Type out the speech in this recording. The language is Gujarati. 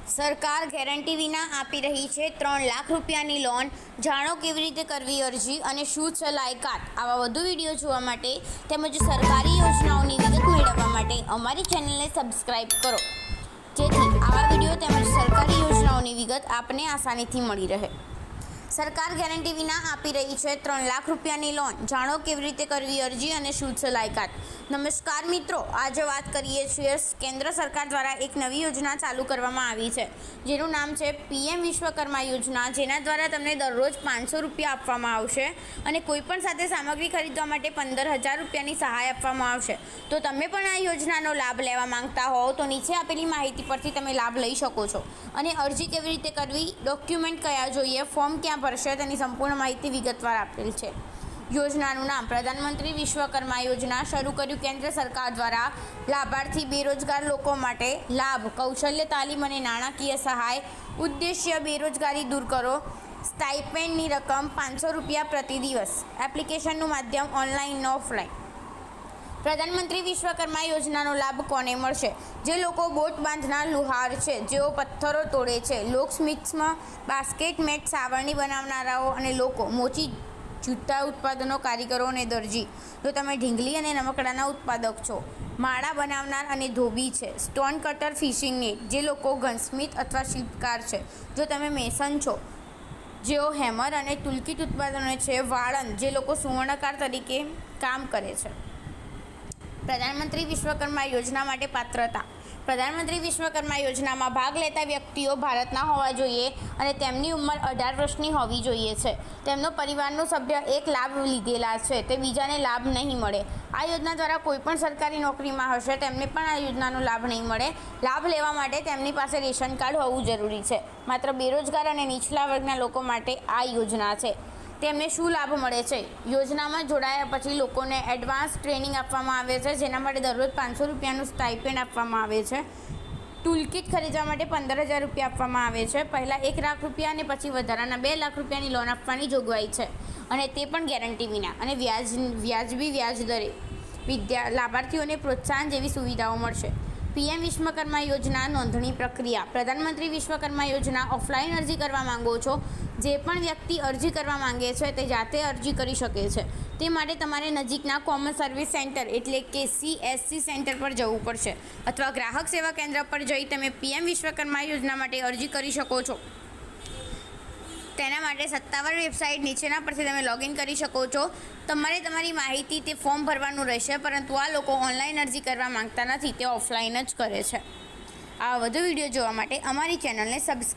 સરકાર ગેરંટી વિના આપી રહી છે 3 લાખ રૂપિયાની લોન। જાણો કેવી રીતે કરવી અરજી અને શું છે લાયકાત। આવા વધુ વિડીયો જોવા માટે તેમજ સરકારી યોજનાઓની વિગત મેળવવા માટે અમારી ચેનલને સબસ્ક્રાઇબ કરો, જેથી આવા વિડીયો તેમજ સરકારી યોજનાઓની વિગત આપને આસાનીથી મળી રહે। સરકાર ગેરંટી વિના આપી રહી છે 3 લાખ રૂપિયાની લોન। જાણો કેવી રીતે કરવી અરજી અને શું છે લાયકાત। નમસ્કાર મિત્રો, આજે વાત કરીએ છીએ કેન્દ્ર સરકાર દ્વારા એક નવી યોજના ચાલુ કરવામાં આવી છે, જેનું નામ છે PM વિશ્વકર્મા યોજના, જેના દ્વારા તમને દરરોજ 500 રૂપિયા આપવામાં આવશે અને કોઈપણ સાથે સામગ્રી ખરીદવા માટે 15,000 રૂપિયાની સહાય આપવામાં આવશે। તો તમે પણ આ યોજનાનો લાભ લેવા માંગતા હોવ તો નીચે આપેલી માહિતી પરથી તમે લાભ લઈ શકો છો। અને અરજી કેવી રીતે કરવી, ડોક્યુમેન્ટ કયા જોઈએ, ફોર્મ ક્યાં ભરશે, તેની સંપૂર્ણ માહિતી વિગતવાર આપેલ છે। યોજનાનું નામ પ્રધાનમંત્રી વિશ્વકર્મા યોજના શરૂ કર્યું કેન્દ્ર સરકાર દ્વારા। લાભાર્થી બેરોજગાર લોકો માટે લાભ, કૌશલ્ય તાલીમ અને નાણાકીય સહાય। ઉદ્દેશ્ય બેરોજગારી દૂર કરો। સ્ટાઇપેન્ડની રકમ 500 રૂપિયા પ્રતિ દિવસ। એપ્લિકેશનનું માધ્યમ ઓનલાઈન અને ઓફલાઈન। પ્રધાનમંત્રી વિશ્વકર્મા યોજનાનો લાભ કોને મળશે? જે લોકો બોટ બાંધનાર લુહાર છે, જેઓ પથ્થરો તોડે છે, લોકસ્મિથ્સમાં બાસ્કેટ મેટ સાવરણી બનાવનારાઓ અને લોકો મોચી જૂતા ઉત્પાદનો કારીગરો અને દરજી। જો તમે ઢીંગલી અને રમકડાના ઉત્પાદક છો, માળા બનાવનાર અને ધોબી છે, સ્ટોન કટર ફિશિંગ નેટ, જે લોકો ગનસ્મિથ અથવા શિલ્પકાર છે, જો તમે મેસન છો, જેઓ હેમર અને ટૂલકીટ ઉત્પાદનો છે, વાળંદ, જે લોકો સુવર્ણકાર તરીકે કામ કરે છે। પ્રધાનમંત્રી વિશ્વકર્મા યોજના માટે પાત્રતા। પ્રધાનમંત્રી વિશ્વકર્મા યોજનામાં ભાગ લેતા વ્યક્તિઓ ભારતના હોવા જોઈએ અને તેમની ઉંમર 18 વર્ષની હોવી જોઈએ છે। તેમનો પરિવારનો સભ્ય એક લાભ લીધેલા છે તે બીજાને લાભ નહીં મળે। આ યોજના દ્વારા કોઈપણ સરકારી નોકરીમાં હશે તેમને પણ આ યોજનાનો લાભ નહીં મળે। લાભ લેવા માટે તેમની પાસે રેશન કાર્ડ હોવું જરૂરી છે। માત્ર બેરોજગાર અને નીચલા વર્ગના લોકો માટે આ યોજના છે। તેમને શું લાભ મળે છે? યોજનામાં જોડાયા પછી લોકોને એડવાન્સ ટ્રેનિંગ આપવામાં આવે છે, જેના માટે દરરોજ 500 રૂપિયાનું સ્ટાઇપેન્ડ આપવામાં આવે છે। ટૂલકીટ ખરીદવા માટે 15,000 રૂપિયા આપવામાં આવે છે। પહેલાં 1 લાખ રૂપિયા અને પછી વધારાના 2 લાખ રૂપિયાની લોન આપવાની જોગવાઈ છે, અને તે પણ ગેરંટી વિના અને વ્યાજબી વ્યાજ દરે। લાભાર્થીઓને પ્રોત્સાહન જેવી સુવિધાઓ મળશે। PM વિશ્વકર્મા યોજના નોંધણી પ્રક્રિયા। પ્રધાનમંત્રી વિશ્વકર્મા યોજના ઓફલાઈન અરજી કરવા માંગો છો? જે પણ વ્યક્તિ અરજી કરવા માંગે છે તે જાતે અરજી કરી શકે છે। તે માટે તમારે નજીકના કોમન સર્વિસ સેન્ટર એટલે કે CSC સેન્ટર પર જવું પડશે, અથવા ગ્રાહક સેવા કેન્દ્ર પર જઈ તમે PM વિશ્વકર્મા યોજના માટે અરજી કરી શકો છો। તેના માટે સત્તાવાર વેબસાઇટ નીચેના પરથી તમે લોગિન કરી શકો છો। તમારે તમારી માહિતી તે ફોર્મ ભરવાનું રહેશે, પરંતુ આ લોકો ઓનલાઈન અરજી કરવા માંગતા નથી, તે ઓફલાઈન જ કરે છે। આ વધુ વિડીયો જોવા માટે અમારી ચેનલને સબસ્ક્રાઈબ